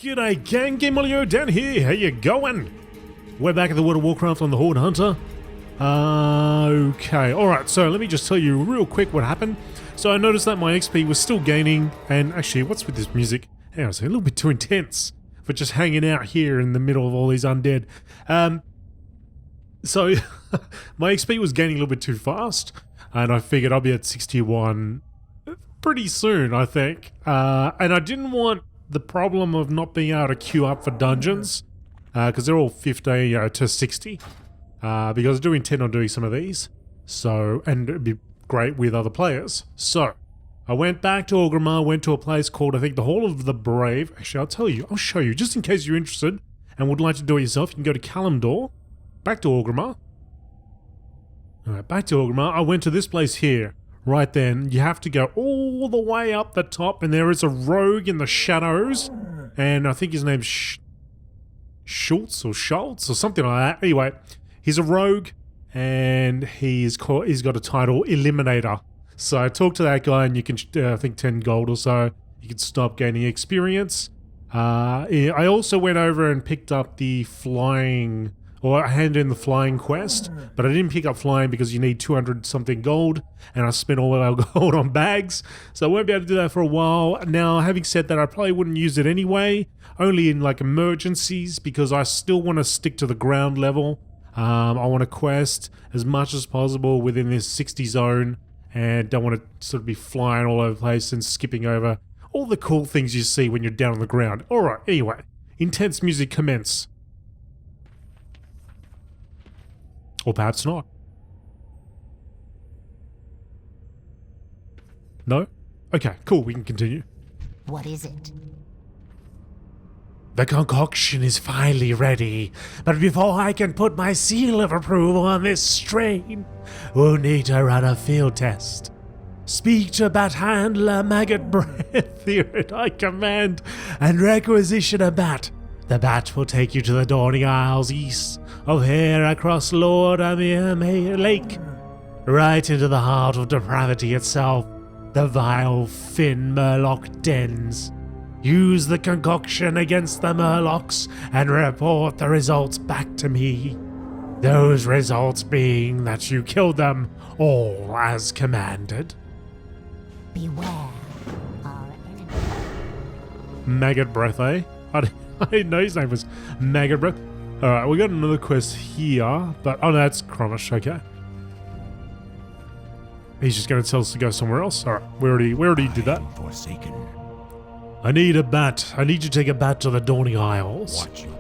G'day gang, Gimolio down here, how you going? We're back at the World of Warcraft on the Horde Hunter. Okay, alright, so let me just tell you real quick what happened. So I noticed that my XP was still gaining, and actually, what's with this music? Hang on a second, a little bit too intense for just hanging out here in the middle of all these undead. So my XP was gaining a little bit too fast, and I figured I'll be at 61 pretty soon, I think. And I didn't want the problem of not being able to queue up for dungeons, because they're all 50 to 60, because I do intend on doing some of these, so, and it'd be great with other players. So I went back to Orgrimmar, went to a place called, I think, the Hall of the Brave. Actually, I'll tell you, I'll show you, just in case you're interested and would like to do it yourself. You can go to Kalimdor, back to Orgrimmar. Alright, back to Orgrimmar. I went to this place here. Right then, you have to go all the way up the top, and there is a rogue in the shadows, and I think his name's Schultz or something like that. Anyway, he's a rogue, and he's got a title, Eliminator. So I talked to that guy, and you can, I think 10 gold or so, you can stop gaining experience. I also went over and picked up the flying, or I handed in the flying quest, but I didn't pick up flying because you need 200 something gold, and I spent all of our gold on bags, so I won't be able to do that for a while. Now, having said that, I probably wouldn't use it anyway, only in like emergencies, because I still want to stick to the ground level. I want to quest as much as possible within this 60 zone, and don't want to sort of be flying all over the place and skipping over all the cool things you see when you're down on the ground. Alright, anyway, intense music commence. Or perhaps not. No? Okay, cool, we can continue. What is it? The concoction is finally ready, but before I can put my seal of approval on this strain, we'll need to run a field test. Speak to Bat Handler Maggot Breath here at I command, and requisition a bat. The bat will take you to the Dawning Isles east of here, across Lord Amir Lake, right into the heart of depravity itself, the vile Finn Murloc dens. Use the concoction against the Murlocs and report the results back to me. Those results being that you killed them all as commanded. Beware our enemy. Maggot Breath, eh? I didn't know his name was Maggot Breath. Alright, we got another quest here, but oh no, that's Kronish, okay. He's just going to tell us to go somewhere else. Alright, we already did that. Forsaken. I need a bat. I need you to take a bat to the Dawning Isles. Watch you.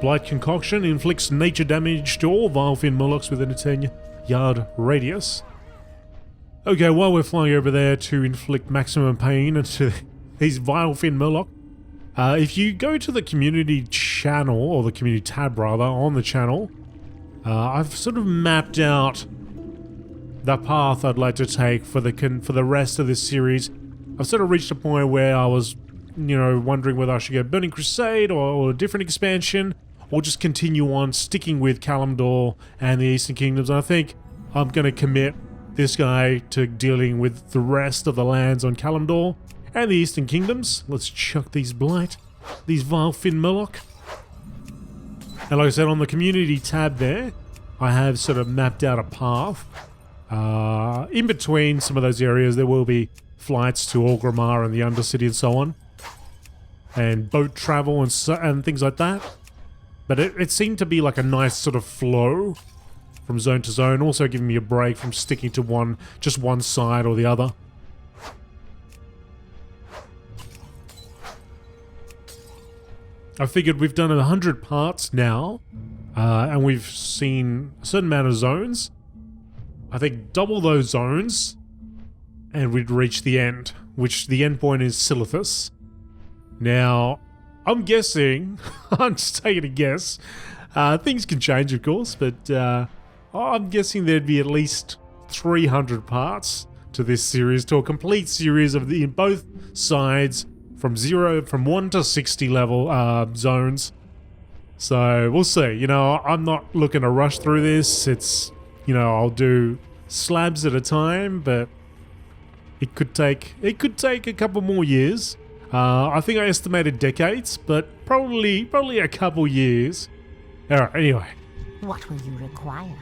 Blight Concoction inflicts nature damage to all Vilefin Murlocs within a 10-yard radius. Okay, while we're flying over there to inflict maximum pain to these Vilefin Murloc, if you go to the community channel, or the community tab rather, on the channel, I've sort of mapped out the path I'd like to take for the rest of this series. I've sort of reached a point where I was, wondering whether I should go Burning Crusade or a different expansion, or just continue on sticking with Kalimdor and the Eastern Kingdoms. And I think I'm going to commit this guy to dealing with the rest of the lands on Kalimdor and the Eastern Kingdoms. Let's chuck these blight, these Vilefin Murloc. And like I said, on the community tab there, I have sort of mapped out a path. In between some of those areas, there will be flights to Orgrimmar and the Undercity and so on, and boat travel and things like that. But it seemed to be like a nice sort of flow from zone to zone, also giving me a break from sticking to just one side or the other. I figured we've done 100 parts now, and we've seen a certain amount of zones. I think double those zones, and we'd reach the end, which the end point is Silithus. Now, I'm guessing, I'm just taking a guess, things can change of course, but I'm guessing there'd be at least 300 parts to this series, to a complete series of in both sides, from 1 to 60 level zones. So we'll see. I'm not looking to rush through this. It's, I'll do slabs at a time, but it could take a couple more years. I think I estimated decades, but probably a couple years. Alright, anyway. What will you require?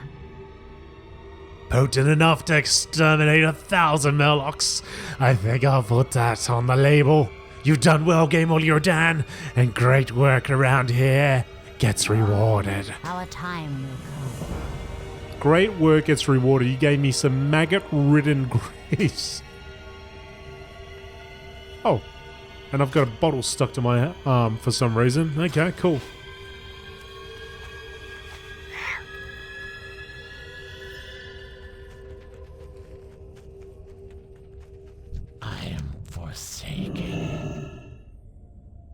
Potent enough to exterminate 1,000 Murlocs. I think I'll put that on the label. You've done well, Game All Your Dan, and great work around here gets rewarded. Our time will come. Great work gets rewarded. You gave me some maggot-ridden grease. Oh, and I've got a bottle stuck to my arm for some reason. Okay, cool. I am forsaken.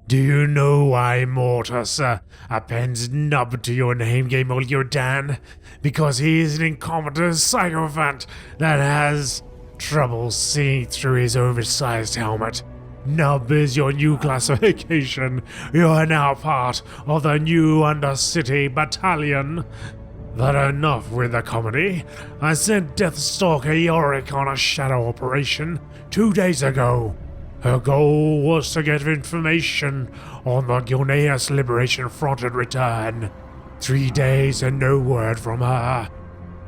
Do you know why Mortis appends nub to your name, Game All Your Dan? Because he is an incompetent sycophant that has trouble seeing through his oversized helmet. Nub is your new classification. You are now part of the new Undercity Battalion. But enough with the comedy. I sent Deathstalker Yorick on a shadow operation 2 days ago. Her goal was to get information on the Gilneas Liberation Front in return. 3 days and no word from her.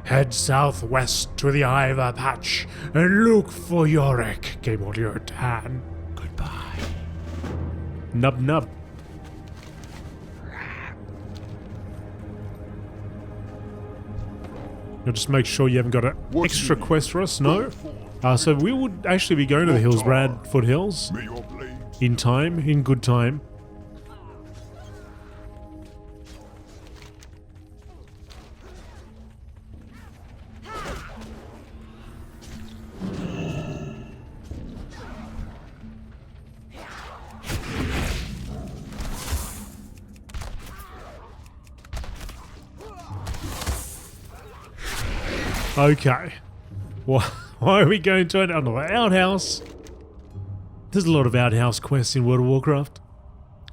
Head southwest to the Ivar Patch and look for Yorick, Game All Your Dan. Goodbye. Nub nub. You'll just make sure you haven't got an extra quest for us, no? So we would actually be going to the Hillsbrad foothills in time, in good time. Okay. Why are we going to another outhouse? There's a lot of outhouse quests in World of Warcraft.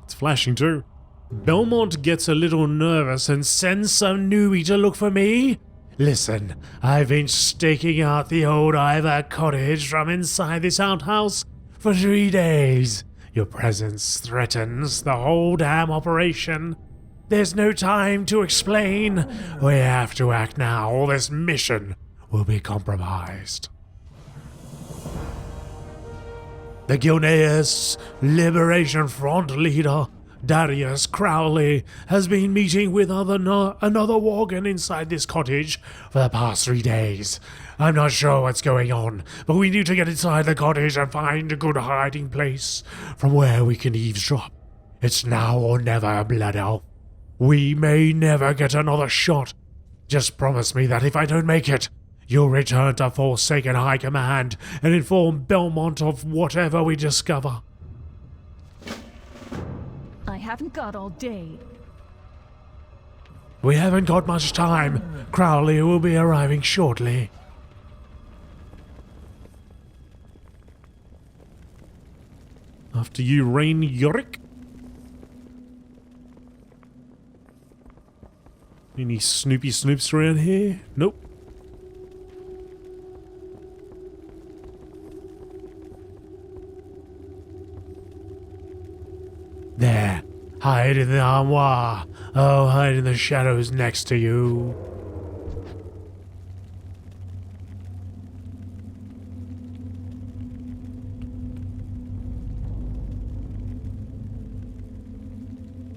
It's flashing too. Belmont gets a little nervous and sends some newbie to look for me. Listen, I've been staking out the old Ivar cottage from inside this outhouse for 3 days. Your presence threatens the whole damn operation. There's no time to explain. We have to act now, or this mission will be compromised. The Gilneas Liberation Front leader, Darius Crowley, has been meeting with another Worgen inside this cottage for the past 3 days. I'm not sure what's going on, but we need to get inside the cottage and find a good hiding place from where we can eavesdrop. It's now or never, Blood Elf. We may never get another shot. Just promise me that if I don't make it, you'll return to Forsaken High Command and inform Belmont of whatever we discover. I haven't got all day. We haven't got much time. Crowley will be arriving shortly. After you, Rain Yorick. Any Snoopy Snoops around here? Nope. There. Hide in the armoire. Oh, hide in the shadows next to you.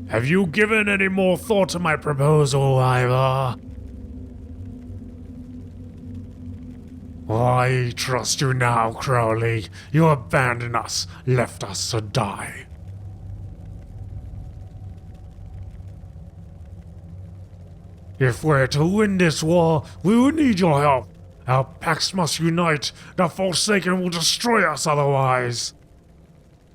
Have you given any more thought to my proposal, Ivar? I trust you now, Crowley. You abandoned us, left us to die. If we're to win this war, we will need your help. Our packs must unite. The Forsaken will destroy us otherwise.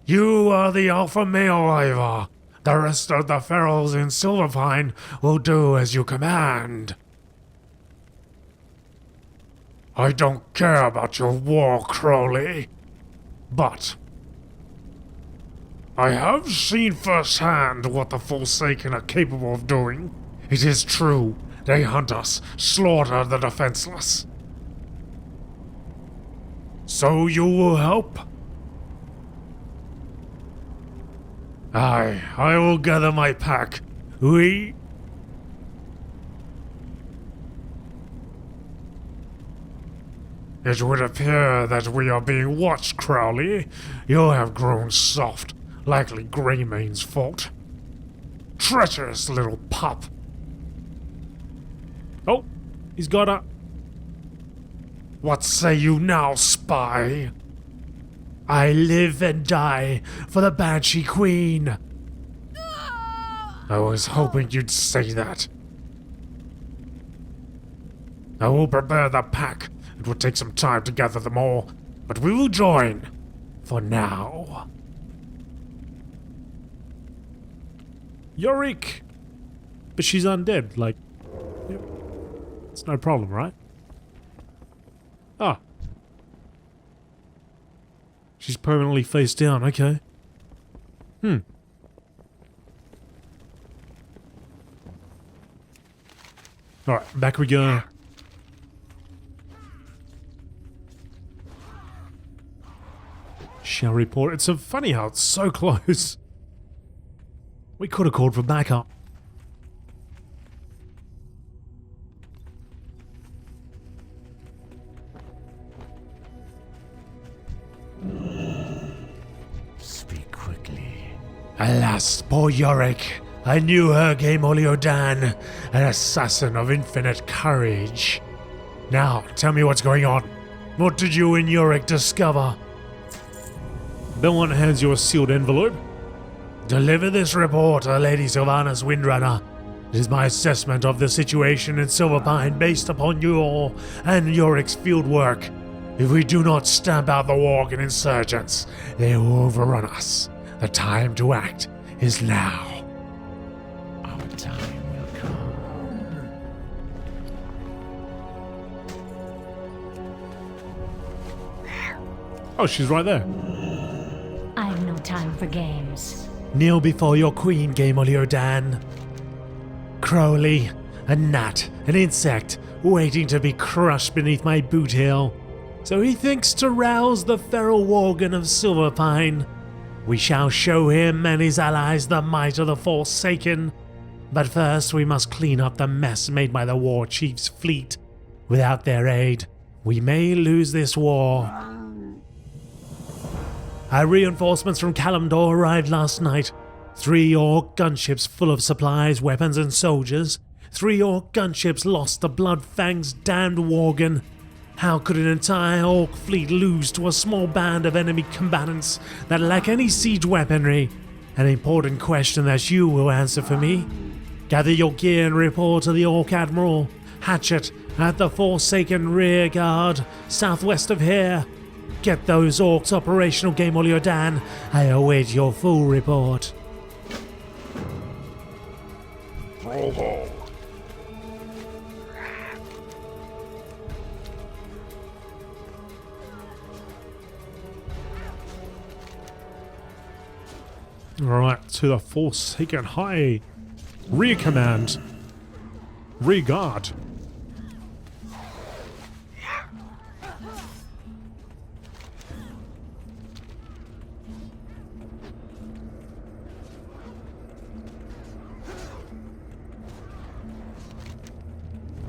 You are the alpha male, Ivar. The rest of the ferals in Silverpine will do as you command. I don't care about your war, Crowley, but I have seen firsthand what the Forsaken are capable of doing. It is true, they hunt us, slaughter the defenseless. So you will help? Aye, I will gather my pack. We... It would appear that we are being watched, Crowley. You have grown soft, likely Greymane's fault. Treacherous little pup. Oh, he's got a... What say you now, spy? I live and die for the Banshee Queen. I was hoping you'd say that. I will prepare the pack. It will take some time to gather them all, but we will join for now. Yorick! But she's undead, like... Yep. It's no problem, right? Ah. She's permanently face down, okay. Alright, back we go. Shall report. It's so funny how it's so close. We could have called for backup. Speak quickly. Alas, poor Yorick. I knew her game Oliodan, an assassin of infinite courage. Now, tell me what's going on. What did you and Yorick discover? Belmont hands you a sealed envelope. Deliver this report to Lady Sylvanas Windrunner. It is my assessment of the situation in Silverpine based upon your and Yorick's field work. If we do not stamp out the Worgen insurgents, they will overrun us. The time to act is now. Our time will come. Oh, she's right there. I've no time for games. Kneel before your queen, Game Oliodan. Crowley, a gnat, an insect, waiting to be crushed beneath my boot heel. So he thinks to rouse the feral Worgen of Silverpine. We shall show him and his allies the might of the Forsaken. But first we must clean up the mess made by the War Chief's fleet. Without their aid, we may lose this war. Our reinforcements from Kalimdor arrived last night. 3 Orc gunships full of supplies, weapons and soldiers. 3 Orc gunships lost to Bloodfang's damned Worgen. How could an entire Orc fleet lose to a small band of enemy combatants that lack any siege weaponry? An important question that you will answer for me. Gather your gear and report to the Orc Admiral, Hatchet, at the Forsaken rear guard, southwest of here. Get those Orcs operational, Game Oliodan. I await your full report. Alright, to the Forsaken High. Rear command. Rear guard.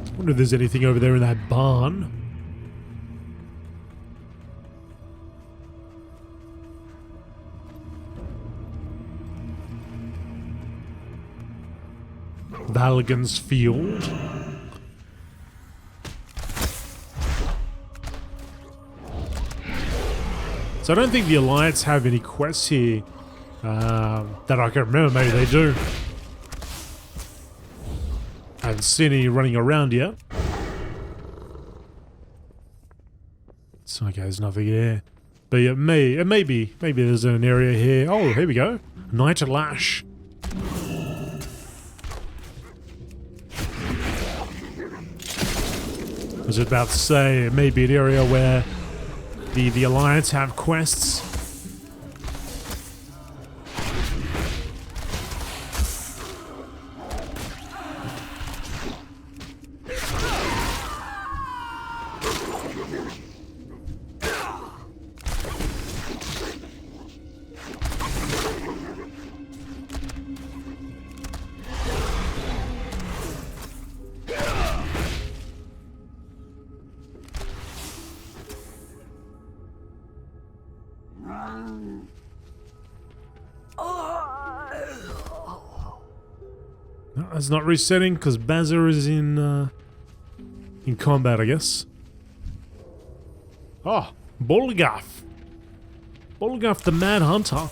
I wonder if there's anything over there in that barn. Valgan's Field. So I don't think the Alliance have any quests here that I can remember. Maybe they do. I haven't seen any running around yet. So okay, there's nothing here. But it may be. Maybe there's an area here. Oh, here we go. Night Lash. I was about to say it may be an area where the Alliance have quests. No, it's not resetting because Bazza is in combat, I guess. Oh, Bolgath. Bolgath the Mad Hunter.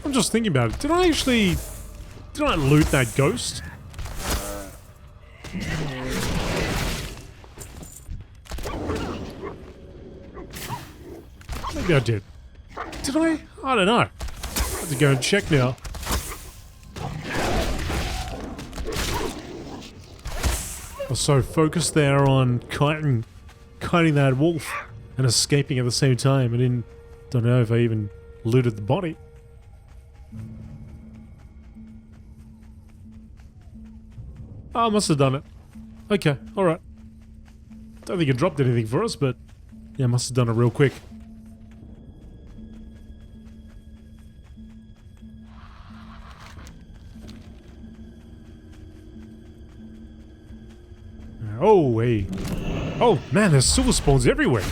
I'm just thinking about it. Did I loot that ghost? Maybe I did. Did I? I don't know. I have to go and check now. I was so focused there on kiting that wolf and escaping at the same time. I don't know if I even looted the body. Oh, I must have done it. Okay, alright. Don't think it dropped anything for us, but yeah, I must have done it real quick. Oh, hey. Oh, man, there's silver spawns everywhere.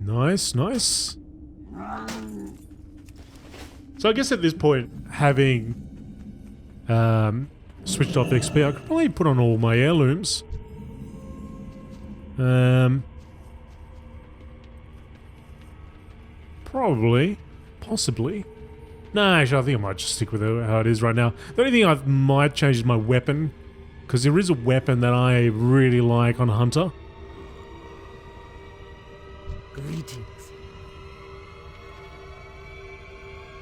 Nice, nice. So I guess at this point, having switched off XP, I could probably put on all my heirlooms. Probably. Possibly. No, actually, I think I might just stick with how it is right now. The only thing I might change is my weapon, because there is a weapon that I really like on Hunter. Greetings.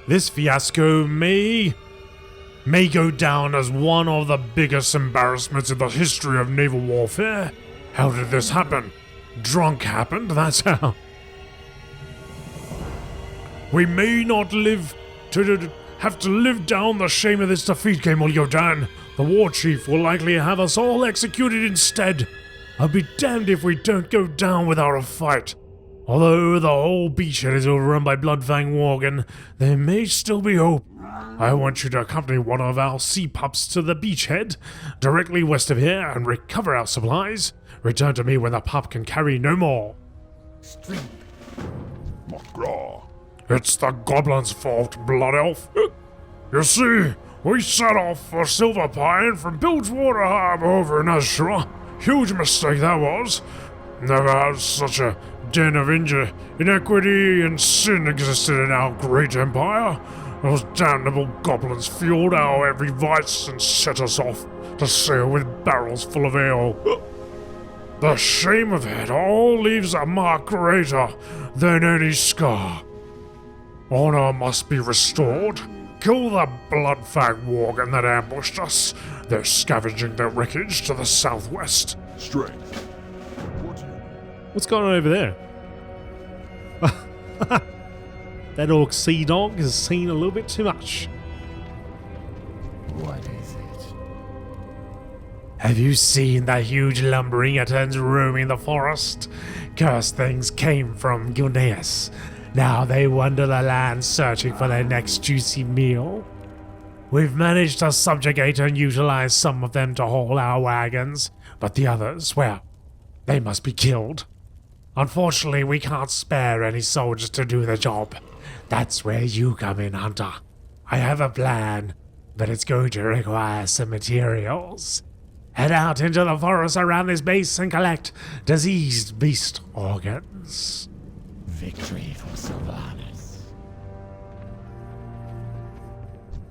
This fiasco may go down as one of the biggest embarrassments in the history of naval warfare. How did this happen? Drunk happened, that's how. We may not have to live down the shame of this defeat, Kemolyodan. The war chief will likely have us all executed instead. I'll be damned if we don't go down without a fight. Although the whole beachhead is overrun by Bloodfang Worgen, there may still be hope. I want you to accompany one of our sea pups to the beachhead, directly west of here, and recover our supplies. Return to me when the pup can carry no more. Strength. It's the goblin's fault, Blood Elf. You see, we set off for Silver Pine from Bilgewater Harbour over in Azure. Huge mistake that was. Never had such a den of inequity and sin existed in our great empire. Those damnable goblins fueled our every vice and set us off to sail with barrels full of ale. The shame of it all leaves a mark greater than any scar. Honor must be restored. Kill the Bloodfang Worgen that ambushed us. They're scavenging their wreckage to the southwest. Strength. What's going on over there? That orc sea dog has seen a little bit too much. What is it? Have you seen the huge lumbering utterns roaming the forest? Cursed things came from Gilneas. Now they wander the land searching for their next juicy meal. We've managed to subjugate and utilize some of them to haul our wagons, but the others, well, they must be killed. Unfortunately, we can't spare any soldiers to do the job. That's where you come in, Hunter. I have a plan, but it's going to require some materials. Head out into the forest around this base and collect diseased beast organs. Victory for Sylvanas.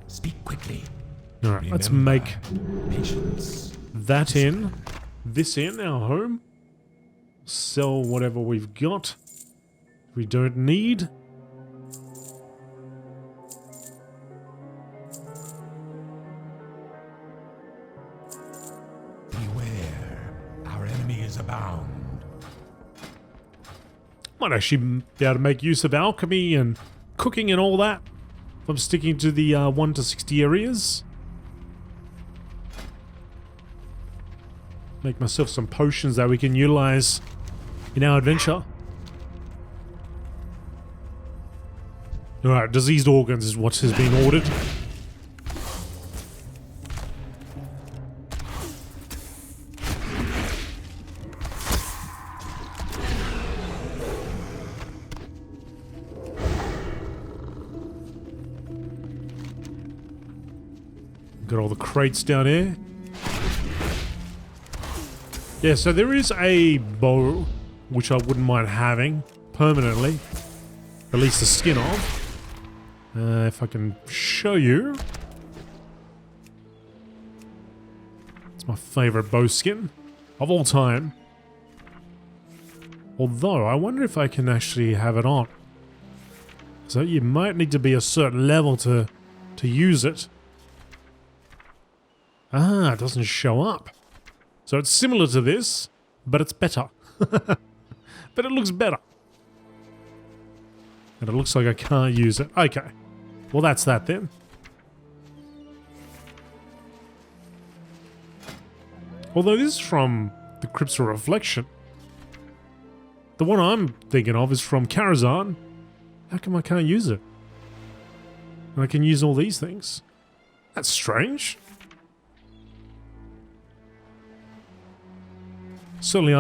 Speak quickly. Alright, let's Remember, make patience. that in, this in, our home. Sell whatever we've got. We don't need. Beware, our enemy is abound. Might actually be able to make use of alchemy and cooking and all that. If I'm sticking to the 1 to 60 areas. Make myself some potions that we can utilize in our adventure. Alright, diseased organs is what has been ordered. Got all the crates down here. Yeah, so there is a bow, which I wouldn't mind having permanently. At least the skin of. If I can show you. It's my favorite bow skin of all time. Although, I wonder if I can actually have it on. So you might need to be a certain level to use it. Ah, it doesn't show up. So it's similar to this, but it's better. But it looks better. And it looks like I can't use it. Okay. Well, that's that then. Although this is from the Crypts of Reflection. The one I'm thinking of is from Karazhan. How come I can't use it? And I can use all these things. That's strange. Certainly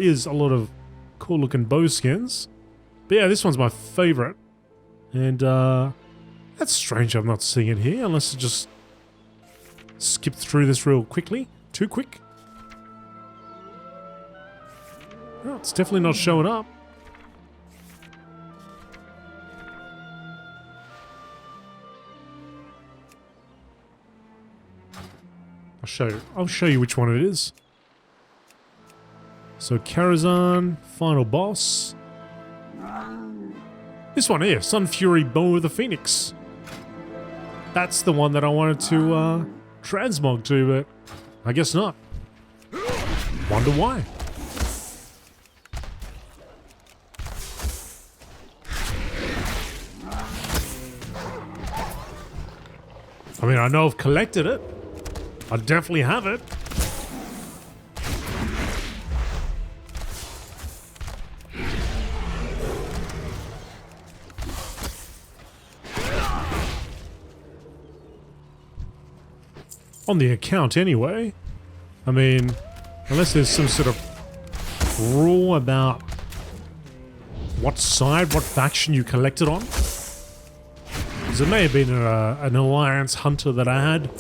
is a lot of cool looking bow skins. But yeah, this one's my favorite. And that's strange I'm not seeing it here, unless I just skip through this real quickly. Too quick. Oh, it's definitely not showing up. I'll show you which one it is. So Karazhan, final boss. This one here, Sun Fury Bow of the Phoenix. That's the one that I wanted to transmog to, but I guess not. Wonder why. I mean, I know I've collected it. I definitely have it. On the account anyway. I mean, unless there's some sort of rule about what side, what faction you collected on. Because it may have been an alliance hunter that I had.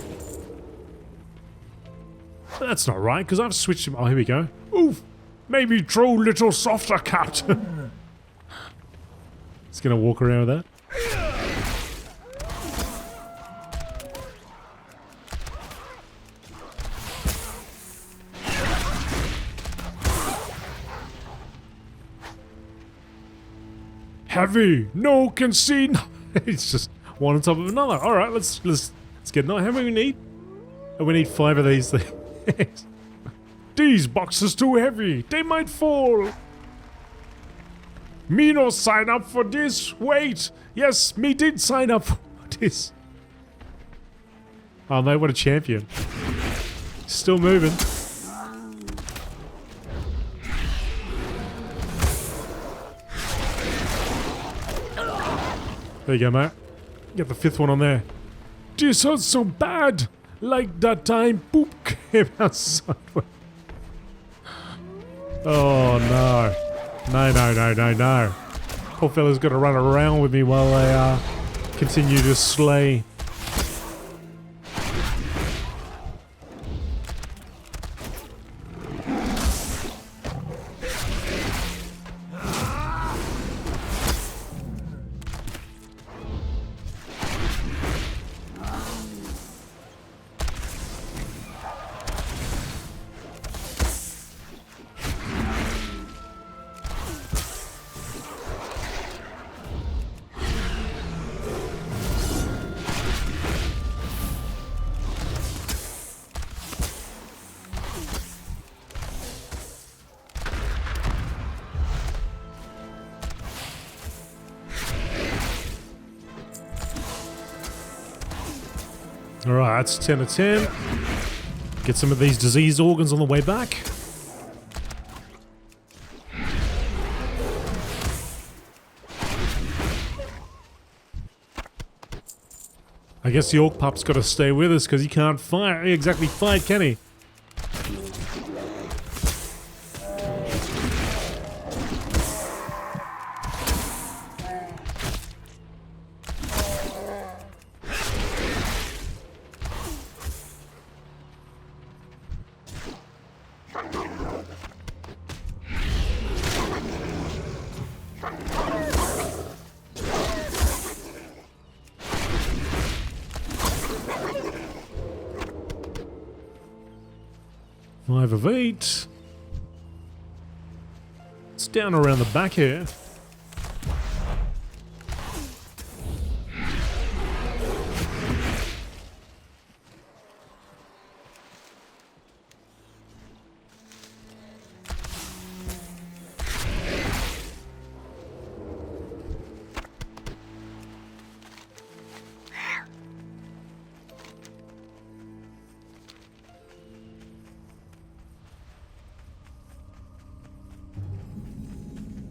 But that's not right, because I've switched him. Oh, here we go. Oof! Maybe draw a little softer, cat. It's gonna walk around with that. Heavy, no concede. It's just one on top of another. All right, let's get on. How many we need? Oh, we need 5 of these things. These boxes too heavy. They might fall. Me no sign up for this. Wait. Yes, me did sign up for this. Oh mate, what a champion. Still moving. There you go, mate. Get the 5th one on there. This hurts so bad. Like that time poop came outside. Oh no. No. Poor fella's got to run around with me while I continue to slay. Alright, that's 10 of 10. Get some of these diseased organs on the way back. I guess the orc pup's got to stay with us because he can't exactly fight, can he? Five of 8. It's down around the back here.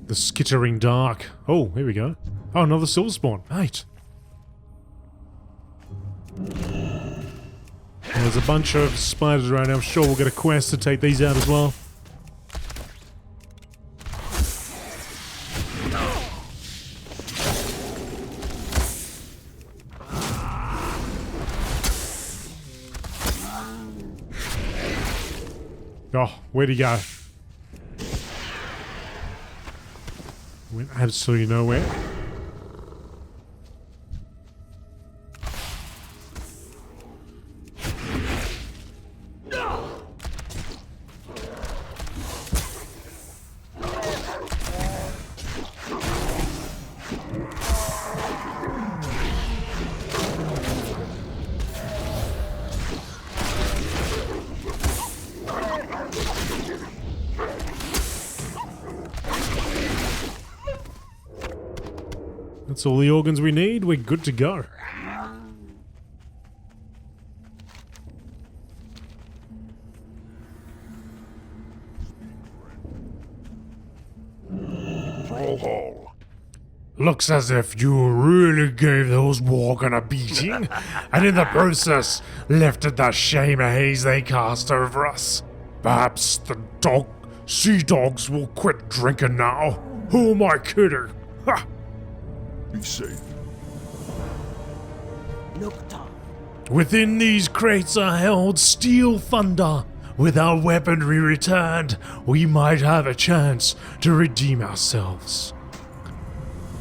The skittering dark. Oh, here we go. Oh, another silver spawn. Right. There's a bunch of spiders around here. I'm sure we'll get a quest to take these out as well. Oh, where'd he go? Went absolutely nowhere. That's all the organs we need. We're good to go. Looks as if you really gave those Worgen a beating, and in the process lifted the shame haze they cast over us. Perhaps the sea dogs will quit drinking now. Who am I kidding? Ha! Be safe. Noctar. Within these crates are held steel thunder. With our weaponry returned, we might have a chance to redeem ourselves.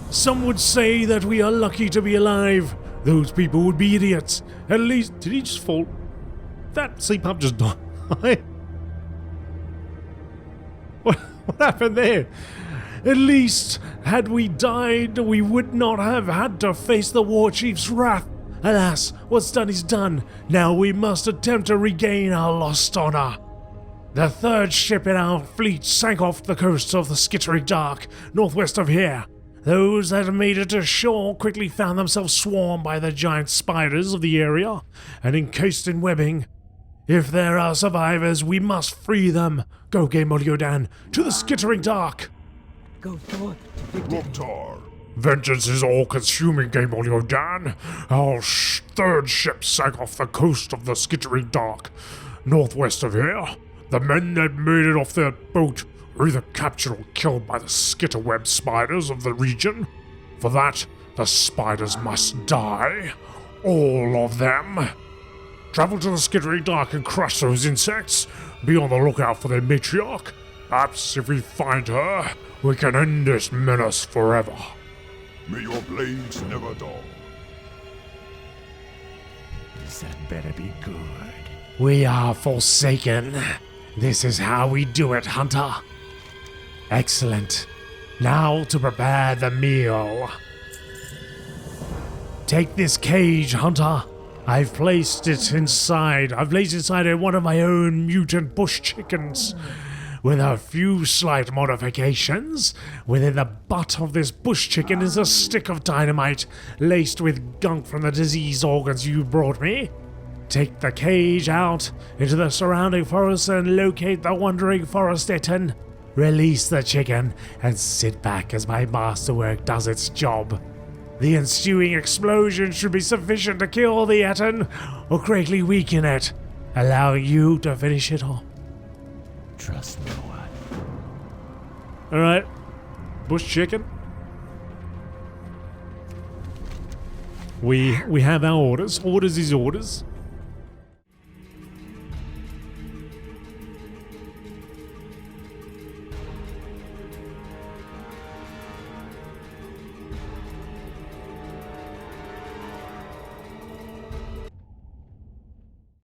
Some would say that we are lucky to be alive. Those people would be idiots. At least, did he just fall? That sea pup just died. What happened there? At least, had we died, we would not have had to face the war chief's wrath. Alas, what's done is done. Now we must attempt to regain our lost honor. The third ship in our fleet sank off the coast of the skittering dark, northwest of here. Those that made it to shore quickly found themselves swarmed by the giant spiders of the area and encased in webbing. If there are survivors, we must free them. Go, Game Oliodan, to the skittering dark. Go forth to victory. Noctar. Vengeance is all-consuming, Game Oliodan. Our third ship sank off the coast of the skittering dark, northwest of here. The men that made it off their boat were either captured or killed by the skitterweb spiders of the region. For that, the spiders must die. All of them. Travel to the skittering dark and crush those insects. Be on the lookout for their matriarch. Perhaps if we find her, we can end this menace forever. May your blades never dull. That better be good. We are forsaken. This is how we do it, Hunter. Excellent. Now to prepare the meal. Take this cage, Hunter. I've placed it inside one of my own mutant bush chickens. With a few slight modifications, within the butt of this bush chicken is a stick of dynamite laced with gunk from the disease organs you brought me. Take the cage out into the surrounding forest and locate the wandering forest Eton. Release the chicken and sit back as my masterwork does its job. The ensuing explosion should be sufficient to kill the Eton or greatly weaken it, allowing you to finish it off. Trust no one. Alright, bush chicken. We have our orders. Orders is orders.